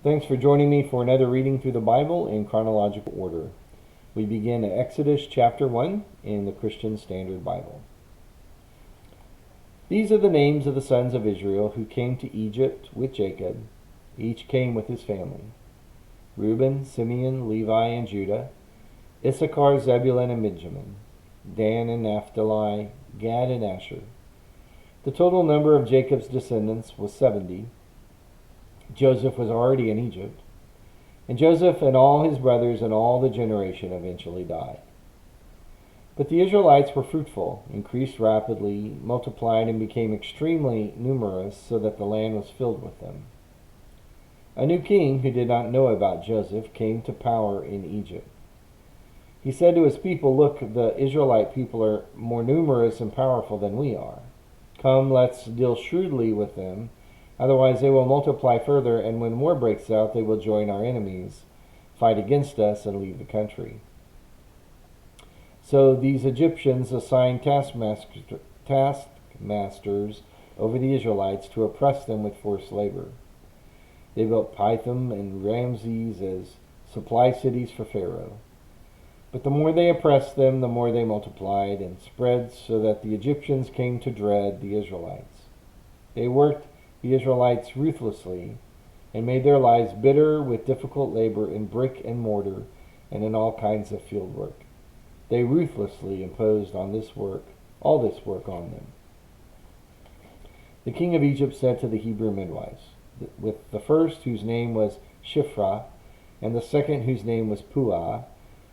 Thanks for joining me for another reading through the Bible in chronological order. We begin at Exodus chapter 1 in the Christian Standard Bible. These are the names of the sons of Israel who came to Egypt with Jacob. Each came with his family: Reuben, Simeon, Levi, and Judah; Issachar, Zebulun, and Benjamin; Dan and Naphtali; Gad and Asher. The total number of Jacob's descendants was 70. Joseph was already in Egypt, and Joseph and all his brothers and all the generation eventually died. But the Israelites were fruitful, increased rapidly, multiplied, and became extremely numerous, so that the land was filled with them. A new king who did not know about Joseph came to power in Egypt. He said to his people, "Look, the Israelite people are more numerous and powerful than we are. Come, let's deal shrewdly with them. Otherwise they will multiply further, and when war breaks out, they will join our enemies, fight against us, and leave the country." So these Egyptians assigned taskmasters over the Israelites to oppress them with forced labor. They built Pithom and Ramses as supply cities for Pharaoh. But the more they oppressed them, the more they multiplied and spread, so that the Egyptians came to dread the Israelites. They worked the Israelites ruthlessly and made their lives bitter with difficult labor in brick and mortar and in all kinds of field work. They ruthlessly imposed all this work on them. The king of Egypt said to the Hebrew midwives, with the first, whose name was Shiphrah, and the second, whose name was Puah,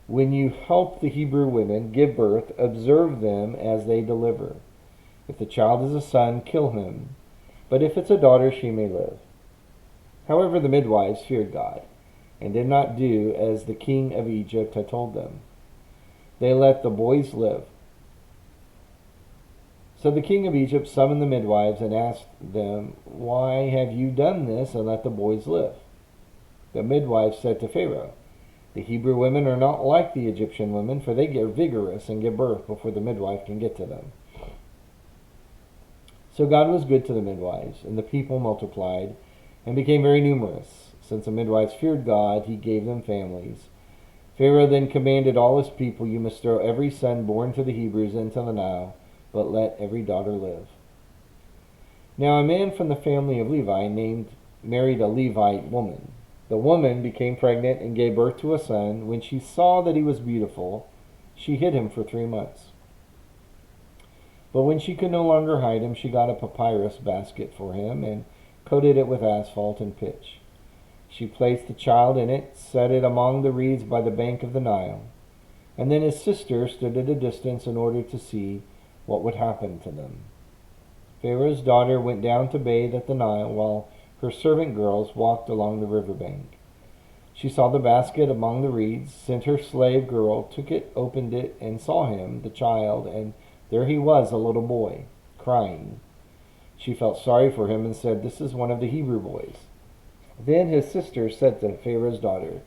"When you help the Hebrew women give birth, observe them as they deliver. If the child is a son, kill him, but if it's a daughter, she may live." However, the midwives feared God and did not do as the king of Egypt had told them. They let the boys live. So the king of Egypt summoned the midwives and asked them, "Why have you done this and let the boys live?" The midwives said to Pharaoh, "The Hebrew women are not like the Egyptian women, for they get vigorous and give birth before the midwife can get to them." So God was good to the midwives, and the people multiplied and became very numerous. Since the midwives feared God, he gave them families. Pharaoh then commanded all his people, "You must throw every son born to the Hebrews into the Nile, but let every daughter live." Now a man from the family of Levi married a Levite woman. The woman became pregnant and gave birth to a son. When she saw that he was beautiful, she hid him for 3 months. But when she could no longer hide him, she got a papyrus basket for him and coated it with asphalt and pitch. She placed the child in it, set it among the reeds by the bank of the Nile. And then his sister stood at a distance in order to see what would happen to them. Pharaoh's daughter went down to bathe at the Nile, while her servant girls walked along the riverbank. She saw the basket among the reeds, sent her slave girl, took it, opened it, and saw him, the child, and there he was, a little boy, crying. She felt sorry for him and said, "This is one of the Hebrew boys." Then his sister said to Pharaoh's daughter,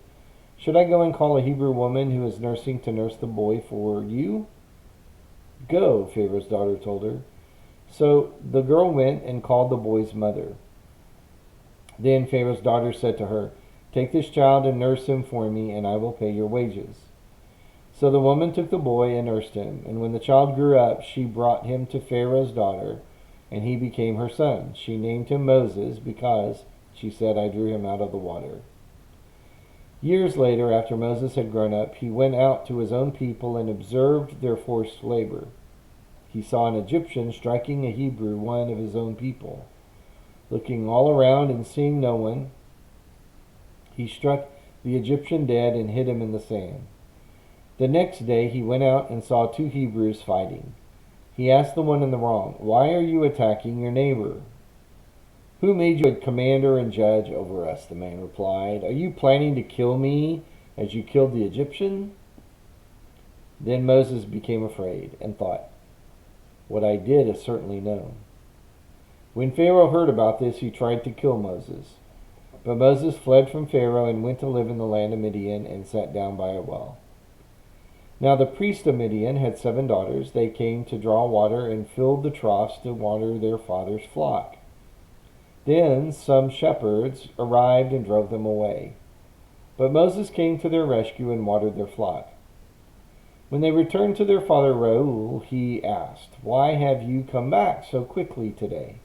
"Should I go and call a Hebrew woman who is nursing to nurse the boy for you?" "Go," Pharaoh's daughter told her. So the girl went and called the boy's mother. Then Pharaoh's daughter said to her, "Take this child and nurse him for me, and I will pay your wages." So the woman took the boy and nursed him, and when the child grew up, she brought him to Pharaoh's daughter, and he became her son. She named him Moses because, she said, "I drew him out of the water." Years later, after Moses had grown up, he went out to his own people and observed their forced labor. He saw an Egyptian striking a Hebrew, one of his own people. Looking all around and seeing no one, he struck the Egyptian dead and hid him in the sand. The next day he went out and saw 2 Hebrews fighting. He asked the one in the wrong, "Why are you attacking your neighbor?" "Who made you a commander and judge over us?" the man replied. "Are you planning to kill me as you killed the Egyptian?" Then Moses became afraid and thought, "What I did is certainly known." When Pharaoh heard about this, he tried to kill Moses. But Moses fled from Pharaoh and went to live in the land of Midian and sat down by a well. Now the priest of Midian had 7 daughters. They came to draw water and filled the troughs to water their father's flock. Then some shepherds arrived and drove them away. But Moses came to their rescue and watered their flock. When they returned to their father Reuel, he asked, "Why have you come back so quickly today?"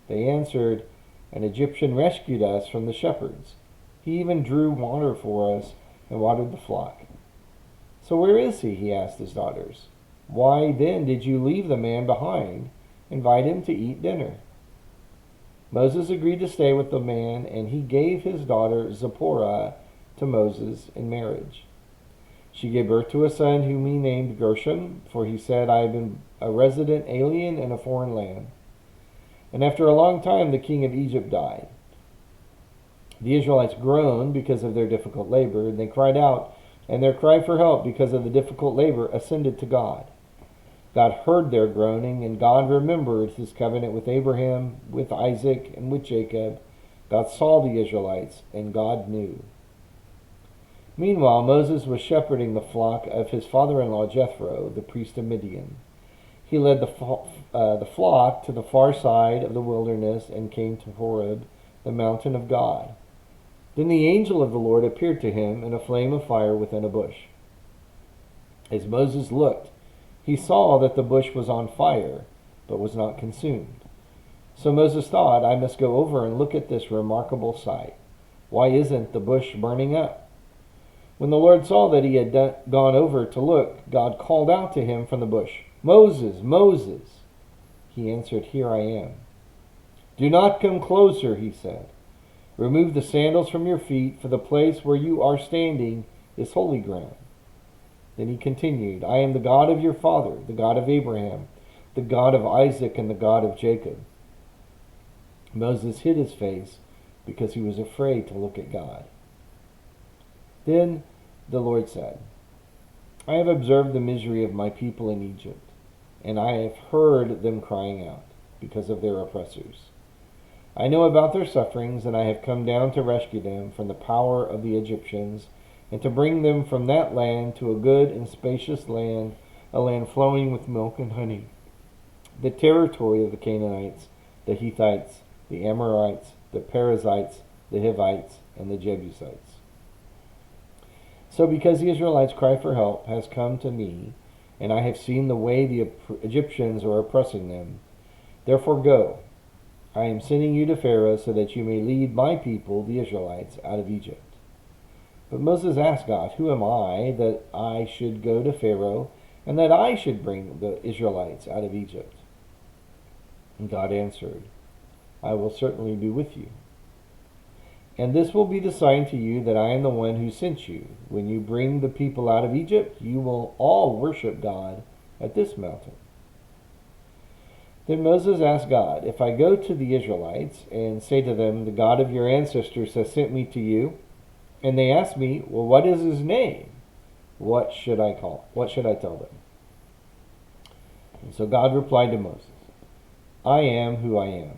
They answered, "An Egyptian rescued us from the shepherds. He even drew water for us and watered the flock." "So where is he?" he asked his daughters. "Why then did you leave the man behind? Invite him to eat dinner." Moses agreed to stay with the man, and he gave his daughter Zipporah to Moses in marriage. She gave birth to a son whom he named Gershom, for he said, "I have been a resident alien in a foreign land." And after a long time the king of Egypt died. The Israelites groaned because of their difficult labor, and they cried out, and their cry for help because of the difficult labor ascended to God. God heard their groaning, and God remembered his covenant with Abraham, with Isaac, and with Jacob. God saw the Israelites, and God knew. Meanwhile, Moses was shepherding the flock of his father-in-law Jethro, the priest of Midian. He led the flock to the far side of the wilderness and came to Horeb, the mountain of God. Then the angel of the Lord appeared to him in a flame of fire within a bush. As Moses looked, he saw that the bush was on fire, but was not consumed. So Moses thought, "I must go over and look at this remarkable sight. Why isn't the bush burning up?" When the Lord saw that he had gone over to look, God called out to him from the bush, "Moses, Moses." He answered, "Here I am." "Do not come closer," he said. "Remove the sandals from your feet, for the place where you are standing is holy ground." Then he continued, "I am the God of your father, the God of Abraham, the God of Isaac, and the God of Jacob." Moses hid his face because he was afraid to look at God. Then the Lord said, "I have observed the misery of my people in Egypt, and I have heard them crying out because of their oppressors. I know about their sufferings, and I have come down to rescue them from the power of the Egyptians, and to bring them from that land to a good and spacious land, a land flowing with milk and honey, the territory of the Canaanites, the Hittites, the Amorites, the Perizzites, the Hivites, and the Jebusites." So because the Israelites' cry for help has come to me, and I have seen the way the Egyptians are oppressing them, therefore go. I am sending you to Pharaoh so that you may lead my people, the Israelites, out of Egypt. But Moses asked God, "Who am I that I should go to Pharaoh and that I should bring the Israelites out of Egypt?" And God answered, "I will certainly be with you. And this will be the sign to you that I am the one who sent you. When you bring the people out of Egypt, you will all worship God at this mountain." Then Moses asked God, "If I go to the Israelites and say to them, 'The God of your ancestors has sent me to you,' and they ask me, 'Well, what is his name?' What should I tell them?" And so God replied to Moses, "I am who I am.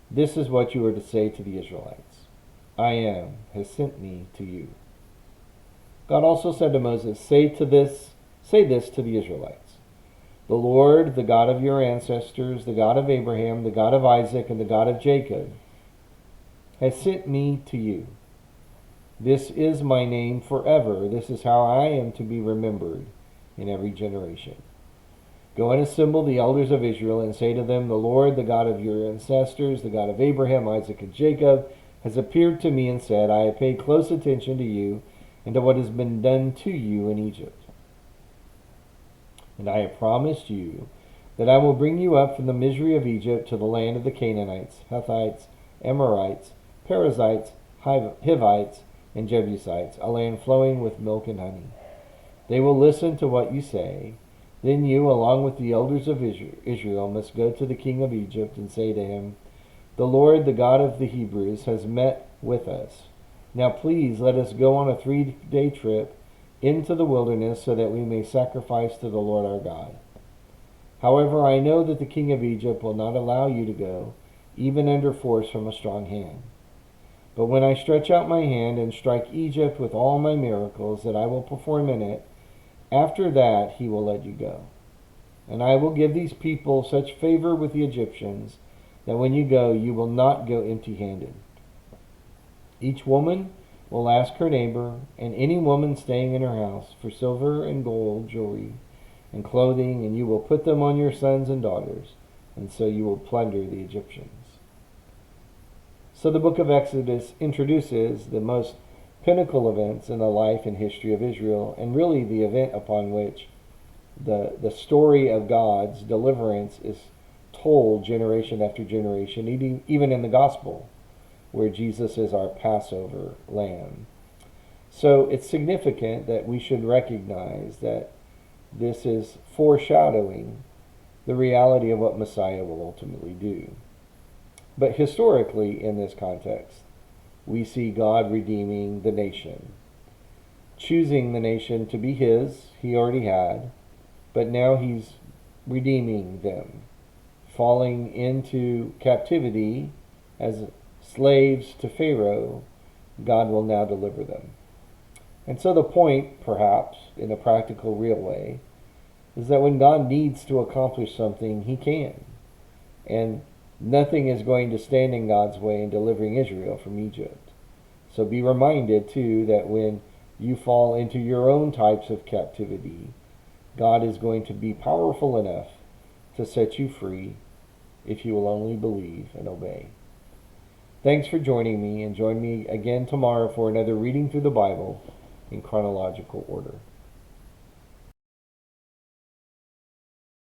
This is what you are to say to the Israelites. I am has sent me to you." God also said to Moses, Say this to the Israelites. "The Lord, the God of your ancestors, the God of Abraham, the God of Isaac, and the God of Jacob, has sent me to you. This is my name forever. This is how I am to be remembered in every generation. Go and assemble the elders of Israel and say to them, 'The Lord, the God of your ancestors, the God of Abraham, Isaac, and Jacob, has appeared to me and said, I have paid close attention to you and to what has been done to you in Egypt. And I have promised you that I will bring you up from the misery of Egypt to the land of the Canaanites, Hittites, Amorites, Perizzites, Hivites, and Jebusites, a land flowing with milk and honey. They will listen to what you say. Then you, along with the elders of Israel, must go to the king of Egypt and say to him, The Lord, the God of the Hebrews, has met with us. Now please let us go on a 3-day trip into the wilderness so that we may sacrifice to the Lord our God. However, I know that the king of Egypt will not allow you to go, even under force from a strong hand. But when I stretch out my hand and strike Egypt with all my miracles that I will perform in it, after that he will let you go. And I will give these people such favor with the Egyptians that when you go, you will not go empty-handed. Each woman will ask her neighbor and any woman staying in her house for silver and gold jewelry and clothing, and you will put them on your sons and daughters, and so you will plunder the Egyptians. So the book of Exodus introduces the most pinnacle events in the life and history of Israel, and really the event upon which the story of God's deliverance is told generation after generation, even in the gospel, where Jesus is our Passover lamb. So it's significant that we should recognize that this is foreshadowing the reality of what Messiah will ultimately do. But historically, in this context, we see God redeeming the nation, choosing the nation to be his, he already had, but now he's redeeming them, falling into captivity as slaves to Pharaoh. God will now deliver them. And so the point, perhaps, in a practical, real way, is that when God needs to accomplish something, he can. And nothing is going to stand in God's way in delivering Israel from Egypt. So be reminded, too, that when you fall into your own types of captivity, God is going to be powerful enough to set you free if you will only believe and obey. Thanks for joining me, and join me again tomorrow for another reading through the Bible in chronological order.